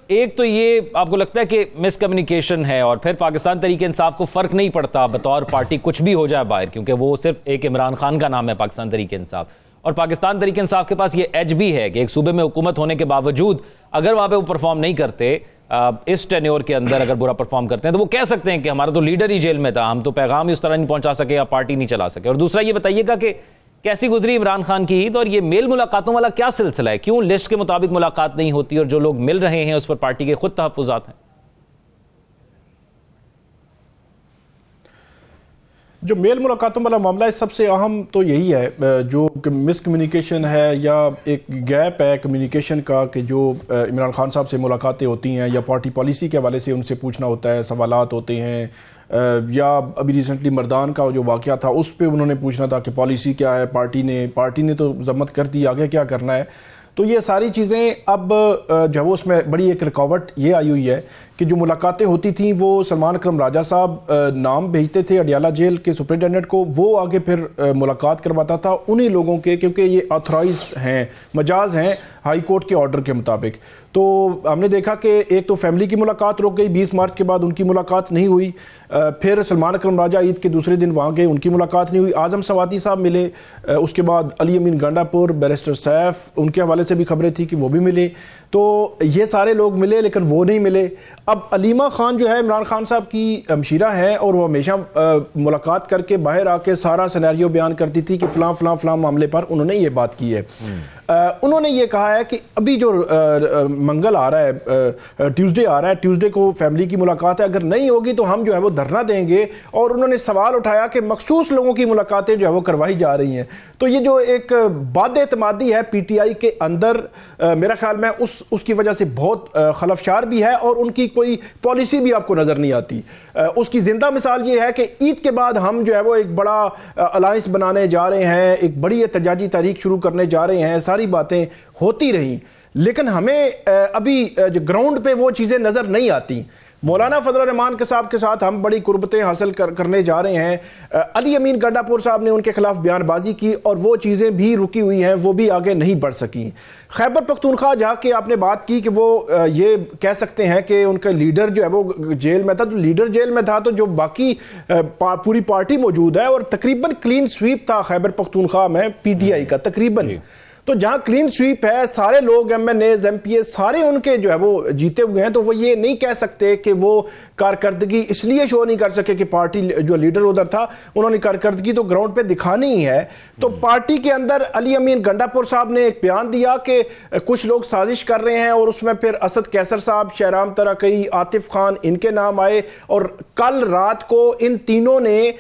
ایک تو یہ آپ کو لگتا ہے کہ مس کمیونیکیشن ہے، اور پھر پاکستان تحریک انصاف کو فرق نہیں پڑتا بطور پارٹی کچھ بھی ہو جائے باہر، کیونکہ وہ صرف ایک عمران خان کا نام ہے پاکستان تحریک انصاف، اور پاکستان تحریک انصاف کے پاس یہ ایج بھی ہے کہ ایک صوبے میں حکومت ہونے کے باوجود اگر وہاں پہ وہ پرفارم نہیں کرتے اس ٹینیور کے اندر، اگر برا پرفارم کرتے ہیں تو وہ کہہ سکتے ہیں کہ ہمارا تو لیڈر ہی جیل میں تھا، ہم تو پیغام ہی اس طرح نہیں پہنچا سکے یا پارٹی نہیں چلا سکے۔ اور دوسرا یہ بتائیے گا کہ کیسی گزری عمران خان کی عید، اور یہ میل ملاقاتوں والا کیا سلسلہ ہے؟ کیوں لسٹ کے مطابق ملاقات نہیں ہوتی اور جو لوگ مل رہے ہیں اس پر پارٹی کے خود تحفظات ہیں؟ جو میل ملاقاتوں والا معاملہ ہے، سب سے اہم تو یہی ہے جو مس کمیونیکیشن ہے یا ایک گیپ ہے کمیونیکیشن کا، کہ جو عمران خان صاحب سے ملاقاتیں ہوتی ہیں یا پارٹی پالیسی کے حوالے سے ان سے پوچھنا ہوتا ہے، سوالات ہوتے ہیں، یا ابھی ریسنٹلی مردان کا جو واقعہ تھا اس پہ انہوں نے پوچھنا تھا کہ پالیسی کیا ہے، پارٹی نے تو ضمت کر دی، آگے کیا کرنا ہے۔ تو یہ ساری چیزیں اب جو ہے وہ اس میں بڑی ایک رکاوٹ یہ آئی ہوئی ہے کہ جو ملاقاتیں ہوتی تھیں وہ سلمان اکرم راجہ صاحب نام بھیجتے تھے اڈیالہ جیل کے سپرنٹینڈنٹ کو، وہ آگے پھر ملاقات کرواتا تھا انہی لوگوں کے، کیونکہ یہ آتھرائز ہیں، مجاز ہیں ہائی کورٹ کے آرڈر کے مطابق۔ تو ہم نے دیکھا کہ ایک تو فیملی کی ملاقات رک گئی، 20 مارچ کے بعد ان کی ملاقات نہیں ہوئی، پھر سلمان اکرم راجہ عید کے دوسرے دن وہاں گئے، ان کی ملاقات نہیں ہوئی، اعظم سواتی صاحب ملے، اس کے بعد علی امین گنڈا پور، بیرسٹر سیف، ان کے حوالے سے بھی خبریں تھی کہ وہ بھی ملے، تو یہ سارے لوگ ملے لیکن وہ نہیں ملے۔ اب علیمہ خان جو ہے عمران خان صاحب کی ہمشیرہ ہیں اور وہ ہمیشہ ملاقات کر کے باہر آ کے سارا سینیریو بیان کرتی تھی کہ فلاں فلاں فلاں معاملے پر انہوں نے یہ بات کی ہے۔ انہوں نے یہ کہا ہے کہ ابھی جو منگل آ رہا ہے، ٹیوزڈے آ رہا ہے، ٹیوزڈے کو فیملی کی ملاقات ہے، اگر نہیں ہوگی تو ہم جو ہے وہ دھرنا دیں گے، اور انہوں نے سوال اٹھایا کہ مخصوص لوگوں کی ملاقاتیں جو ہے وہ کروائی جا رہی ہیں۔ تو یہ جو ایک بد اعتمادی ہے پی ٹی آئی کے اندر، میرا خیال میں اس کی وجہ سے بہت خلفشار بھی ہے، اور ان کی کوئی پالیسی بھی آپ کو نظر نہیں آتی۔ اس کی زندہ مثال یہ ہے کہ عید کے بعد ہم جو ہے وہ ایک بڑا الائنس بنانے جا رہے ہیں، ایک بڑی احتجاجی تحریک شروع کرنے جا رہے ہیں، ساری باتیں ہوتی رہیں، لیکن ہمیں ابھی گراؤنڈ پہ وہ چیزیں نظر نہیں آتی۔ مولانا فضل الرحمان کے صاحب کے ساتھ ہم بڑی قربتیں حاصل کرنے جا رہے ہیں، علی امین گنڈا پور صاحب نے ان کے خلاف بیان بازی کی اور وہ چیزیں بھی رکی ہوئی ہیں، وہ بھی آگے نہیں بڑھ سکیں۔ خیبر پختونخوا جا کے آپ نے بات کی کہ وہ یہ کہہ سکتے ہیں کہ ان کا لیڈر جو ہے وہ جیل میں تھا، تو لیڈر جیل میں تھا تو جو باقی پوری پارٹی موجود ہے، اور تقریباً کلین سویپ تھا خیبر پختونخوا میں پی ٹی آئی کا تقریباً، تو جہاں کلین سویپ ہے، سارے لوگ M N As M P A سارے ان کے جو ہے وہ جیتے ہوئے ہیں، تو وہ یہ نہیں کہہ سکتے کہ وہ کارکردگی اس لیے شو نہیں کر سکے کہ پارٹی جو لیڈر ادھر تھا انہوں نے کارکردگی تو گراؤنڈ پہ دکھانی ہی ہے۔ تو پارٹی کے اندر علی امین گنڈا پور صاحب نے ایک بیان دیا کہ کچھ لوگ سازش کر رہے ہیں، اور اس میں پھر اسد کیسر صاحب، شہرام ترقی، عاطف خان، ان کے نام آئے، اور کل رات کو ان تینوں نے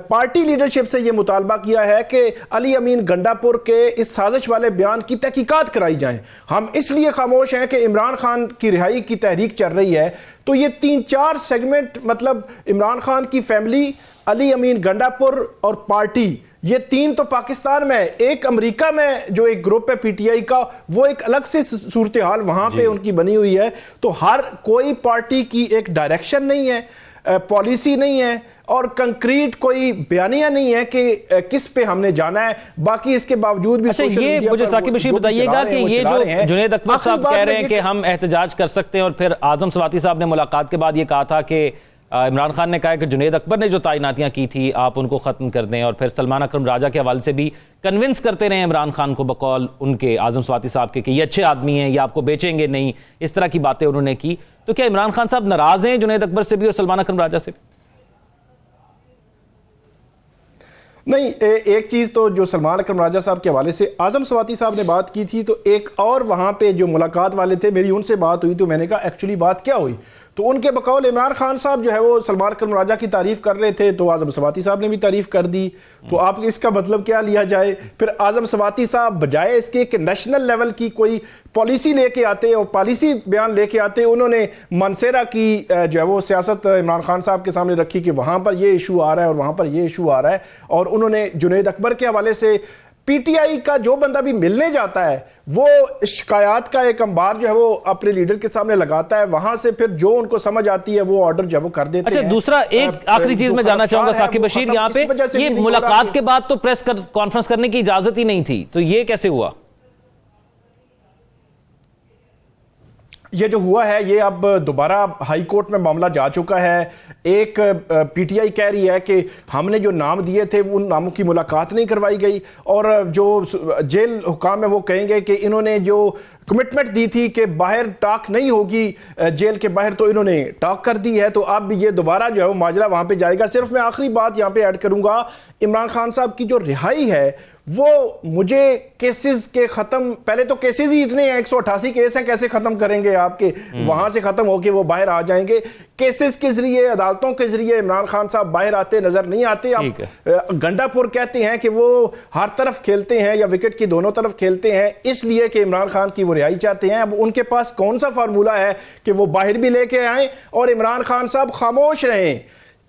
پارٹی لیڈرشپ سے یہ مطالبہ کیا ہے کہ علی امین گنڈا پور کے اس سازش والے بیان کی تحقیقات کرائی جائیں۔ ہم اس لیے خاموش ہیں کہ عمران خان کی رہائی کی تحریک چل رہی ہے۔ تو یہ 3-4 سیگمنٹ، مطلب عمران خان کی فیملی، علی امین گنڈا پور اور پارٹی، یہ تین تو پاکستان میں، ایک امریکہ میں جو ایک گروپ ہے پی ٹی آئی کا، وہ ایک الگ سے صورتحال وہاں پہ ان کی بنی ہوئی ہے۔ تو ہر کوئی پارٹی کی ایک ڈائریکشن نہیں ہے، پالیسی نہیں ہے، اور کنکریٹ کوئی بیانیہ نہیں ہے کہ کس پہ ہم نے جانا ہے۔ باقی اس کے باوجود بھی اچھا، یہ مجھے ثاقب بشیر بتائیے گا کہ یہ جو جنید اکبر صاحب کہہ رہے ہیں کہ ہم احتجاج کر سکتے ہیں، اور پھر اعظم سواتی صاحب نے ملاقات کے بعد یہ کہا تھا کہ عمران خان نے کہا کہ جنید اکبر نے جو تعیناتیاں کی تھی آپ ان کو ختم کر دیں، اور پھر سلمان اکرم راجہ کے حوالے سے بھی کنونس کرتے رہے عمران خان کو بقول ان کے اعظم سواتی صاحب کے کہ یہ اچھے آدمی ہیں، یہ آپ کو بیچیں گے نہیں، اس طرح کی باتیں انہوں نے کی۔ تو کیا عمران خان صاحب ناراض ہیں جنید اکبر سے بھی اور سلمان اکرم راجہ سے بھی؟ نہیں، ایک چیز تو جو سلمان اکرم راجہ صاحب کے حوالے سے اعظم سواتی صاحب نے بات کی تھی، تو ایک اور وہاں پہ جو ملاقات والے تھے، میری ان سے بات ہوئی تو میں نے کہا ایکچولی بات کیا ہوئی، تو ان کے بقول عمران خان صاحب جو ہے وہ سلمان اکرم راجہ کی تعریف کر رہے تھے، تو اعظم سواتی صاحب نے بھی تعریف کر دی۔ تو آپ اس کا مطلب کیا لیا جائے؟ پھر اعظم سواتی صاحب بجائے اس کے کہ نیشنل لیول کی کوئی پالیسی لے کے آتے اور پالیسی بیان لے کے آتے، انہوں نے مانسیرا کی جو ہے وہ سیاست عمران خان صاحب کے سامنے رکھی کہ وہاں پر یہ ایشو آ رہا ہے اور وہاں پر یہ ایشو آ رہا ہے، اور انہوں نے جنید اکبر کے حوالے سے پی ٹی آئی کا جو بندہ بھی ملنے جاتا ہے وہ شکایات کا ایک انبار جو ہے وہ اپنے لیڈر کے سامنے لگاتا ہے، وہاں سے پھر جو ان کو سمجھ آتی ہے وہ آرڈر جو ہے وہ کر دیتے ہیں۔ اچھا، دوسرا ایک آخری چیز میں جاننا چاہوں گا ثاقب بشیر، یہاں پہ یہ ملاقات کے بعد تو پریس کانفرنس کرنے کی اجازت ہی نہیں تھی، تو یہ کیسے ہوا؟ یہ جو ہوا ہے یہ اب دوبارہ ہائی کورٹ میں معاملہ جا چکا ہے. ایک پی ٹی آئی کہہ رہی ہے کہ ہم نے جو نام دیے تھے ان ناموں کی ملاقات نہیں کروائی گئی, اور جو جیل حکام ہیں وہ کہیں گے کہ انہوں نے جو کمٹمنٹ دی تھی کہ باہر ٹاک نہیں ہوگی جیل کے باہر, تو انہوں نے ٹاک کر دی ہے. تو اب یہ دوبارہ جو ہے وہ ماجرا وہاں پہ جائے گا. صرف میں آخری بات یہاں پہ ایڈ کروں گا, عمران خان صاحب کی جو رہائی ہے وہ مجھے کیسز کے ختم, پہلے تو کیسز ہی اتنے ہیں, 188 کیس ہیں, کیسے ختم کریں گے آپ کے وہاں سے ختم ہو کے وہ باہر آ جائیں گے. کیسز کے ذریعے, عدالتوں کے ذریعے عمران خان صاحب باہر آتے نظر نہیں آتے. اب گنڈا پور کہتے ہیں کہ وہ ہر طرف کھیلتے ہیں یا وکٹ کی دونوں طرف کھیلتے ہیں اس لیے کہ عمران خان کی وہ رہائی چاہتے ہیں. اب ان کے پاس کون سا فارمولہ ہے کہ وہ باہر بھی لے کے آئیں اور عمران خان صاحب خاموش رہیں؟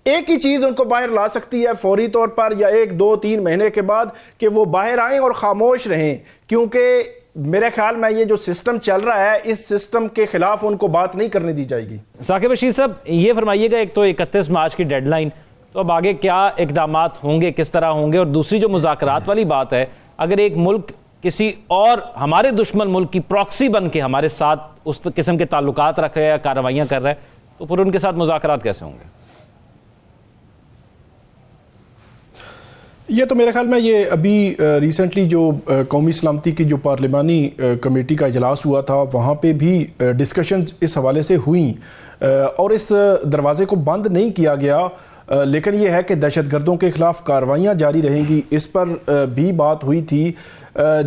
ایک ہی چیز ان کو باہر لا سکتی ہے فوری طور پر, یا 1 2 3 مہینے کے بعد, کہ وہ باہر آئیں اور خاموش رہیں. کیونکہ میرے خیال میں یہ جو سسٹم چل رہا ہے اس سسٹم کے خلاف ان کو بات نہیں کرنے دی جائے گی. ثاقب رشید صاحب یہ فرمائیے گا, ایک تو 31 مارچ کی ڈیڈ لائن, تو اب آگے کیا اقدامات ہوں گے, کس طرح ہوں گے؟ اور دوسری جو مذاکرات والی بات ہے, اگر ایک ملک کسی اور ہمارے دشمن ملک کی پراکسی بن کے ہمارے ساتھ اس قسم کے تعلقات رکھ رہے ہیں یا کارروائیاں کر رہے ہیں, تو پھر ان کے ساتھ مذاکرات کیسے ہوں گے؟ یہ تو میرے خیال میں یہ ابھی ریسنٹلی جو قومی سلامتی کی جو پارلیمانی کمیٹی کا اجلاس ہوا تھا وہاں پہ بھی ڈسکشنز اس حوالے سے ہوئیں, اور اس دروازے کو بند نہیں کیا گیا, لیکن یہ ہے کہ دہشت گردوں کے خلاف کارروائیاں جاری رہیں گی, اس پر بھی بات ہوئی تھی.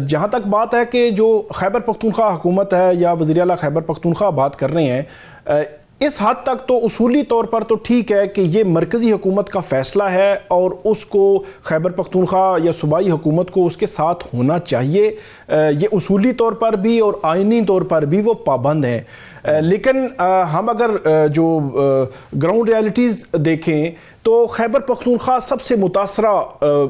جہاں تک بات ہے کہ جو خیبر پختونخوا حکومت ہے یا وزیر اعلیٰ خیبر پختونخوا بات کر رہے ہیں, اس حد تک تو اصولی طور پر تو ٹھیک ہے کہ یہ مرکزی حکومت کا فیصلہ ہے اور اس کو خیبر پختونخوا یا صوبائی حکومت کو اس کے ساتھ ہونا چاہیے. یہ اصولی طور پر بھی اور آئینی طور پر بھی وہ پابند ہیں. لیکن ہم اگر جو گراؤنڈ ریالٹیز دیکھیں تو خیبر پختونخوا سب سے متاثرہ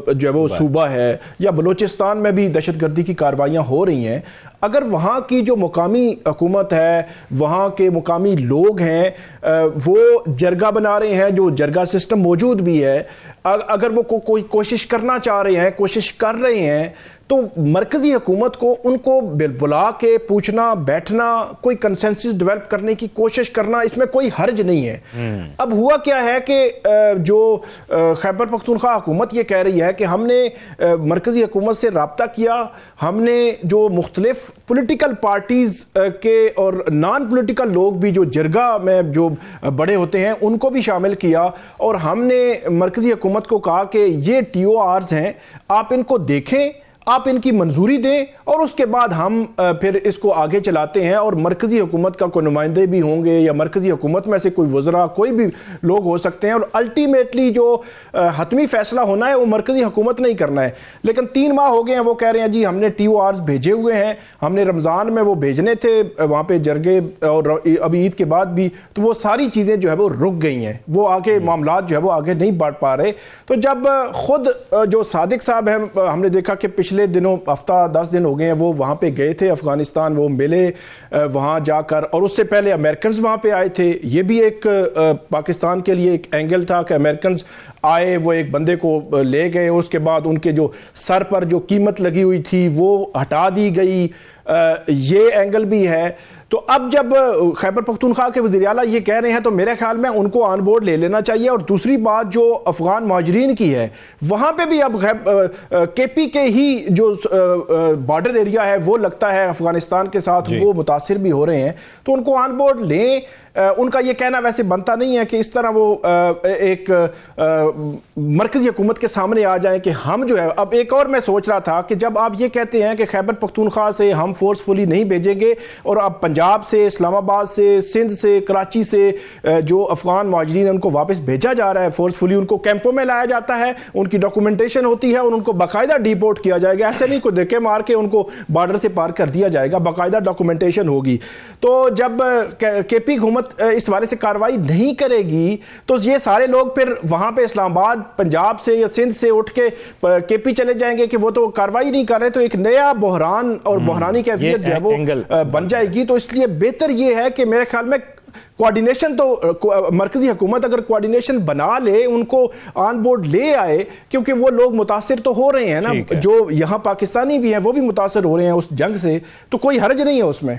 جو ہے وہ صوبہ ہے, یا بلوچستان میں بھی دہشت گردی کی کارروائیاں ہو رہی ہیں. اگر وہاں کی جو مقامی حکومت ہے, وہاں کے مقامی لوگ ہیں, وہ جرگہ بنا رہے ہیں, جو جرگہ سسٹم موجود بھی ہے, اگر وہ کوئی کوشش کرنا چاہ رہے ہیں, کوشش کر رہے ہیں, تو مرکزی حکومت کو ان کو بلا کے پوچھنا, بیٹھنا, کوئی کنسنسس ڈیولپ کرنے کی کوشش کرنا, اس میں کوئی حرج نہیں ہے. اب ہوا کیا ہے کہ جو خیبر پختونخوا حکومت یہ کہہ رہی ہے کہ ہم نے مرکزی حکومت سے رابطہ کیا, ہم نے جو مختلف پولیٹیکل پارٹیز کے اور نان پولیٹیکل لوگ بھی جو جرگہ میں جو بڑے ہوتے ہیں ان کو بھی شامل کیا, اور ہم نے مرکزی حکومت کو کہا کہ یہ ٹی او آرز ہیں, آپ ان کو دیکھیں, آپ ان کی منظوری دیں, اور اس کے بعد ہم پھر اس کو آگے چلاتے ہیں. اور مرکزی حکومت کا کوئی نمائندے بھی ہوں گے یا مرکزی حکومت میں سے کوئی وزراء, کوئی بھی لوگ ہو سکتے ہیں, اور الٹیمیٹلی جو حتمی فیصلہ ہونا ہے وہ مرکزی حکومت نہیں کرنا ہے. لیکن 3 ماہ ہو گئے ہیں, وہ کہہ رہے ہیں جی ہم نے ٹی او آرز بھیجے ہوئے ہیں, ہم نے رمضان میں وہ بھیجنے تھے وہاں پہ جرگے, اور ابھی عید کے بعد بھی, تو وہ ساری چیزیں جو ہے وہ رک گئی ہیں, وہ آگے معاملات جو ہے وہ آگے نہیں بڑھ پا رہے. تو جب خود جو صادق صاحب ہیں, ہم نے دیکھا کہ پچھلے دنوں, ہفتہ 10 دن ہو گئے ہیں, وہ وہاں پہ گئے تھے افغانستان, وہ ملے وہاں جا کر, اور اس سے پہلے امریکنز وہاں پہ آئے تھے. یہ بھی ایک پاکستان کے لیے ایک اینگل تھا کہ امریکنز آئے, وہ ایک بندے کو لے گئے, اس کے بعد ان کے جو سر پر جو قیمت لگی ہوئی تھی وہ ہٹا دی گئی, یہ اینگل بھی ہے. تو اب جب خیبر پختونخوا کے وزیر اعلیٰ یہ کہہ رہے ہیں تو میرے خیال میں ان کو آن بورڈ لے لینا چاہیے. اور دوسری بات جو افغان مہاجرین کی ہے, وہاں پہ بھی اب کے پی کے ہی جو بارڈر ایریا ہے وہ لگتا ہے افغانستان کے ساتھ, وہ متاثر بھی ہو رہے ہیں, تو ان کو آن بورڈ لیں. ان کا یہ کہنا ویسے بنتا نہیں ہے کہ اس طرح وہ ایک مرکزی حکومت کے سامنے آ جائیں کہ ہم جو ہے. اب ایک اور میں سوچ رہا تھا کہ جب آپ یہ کہتے ہیں کہ خیبر پختونخوا سے ہم فورسفلی نہیں بھیجیں گے, اور اب پنجاب سے, اسلام آباد سے, سندھ سے, کراچی سے جو افغان مہاجرین ان کو واپس بھیجا جا رہا ہے فورسفلی, ان کو کیمپوں میں لایا جاتا ہے, ان کی ڈاکومنٹیشن ہوتی ہے, اور ان کو باقاعدہ ڈیپورٹ کیا جائے گا, ایسے نہیں کوئی دھکے مار کے ان کو بارڈر سے پار کر دیا جائے گا, باقاعدہ ڈاکومنٹیشن ہوگی. تو جب کے پی حکومت اس حوالے سے کارروائی نہیں کرے گی تو یہ سارے لوگ پھر وہاں پہ اسلام آباد, پنجاب سے یا سندھ سے اٹھ کے پی چلے جائیں گے کہ وہ تو کارروائی نہیں کر رہے, تو ایک نیا بحران اور بحرانی کیفیت جو ہے وہ بن جائے گی. تو اس لیے بہتر یہ ہے کہ میرے خیال میں کوارڈینیشن, تو مرکزی حکومت اگر کوارڈینیشن بنا لے, ان کو آن بورڈ لے آئے, کیونکہ وہ لوگ متاثر تو ہو رہے ہیں نا, جو یہاں پاکستانی بھی ہیں وہ بھی متاثر ہو رہے ہیں اس جنگ سے, تو کوئی حرج نہیں ہے اس میں.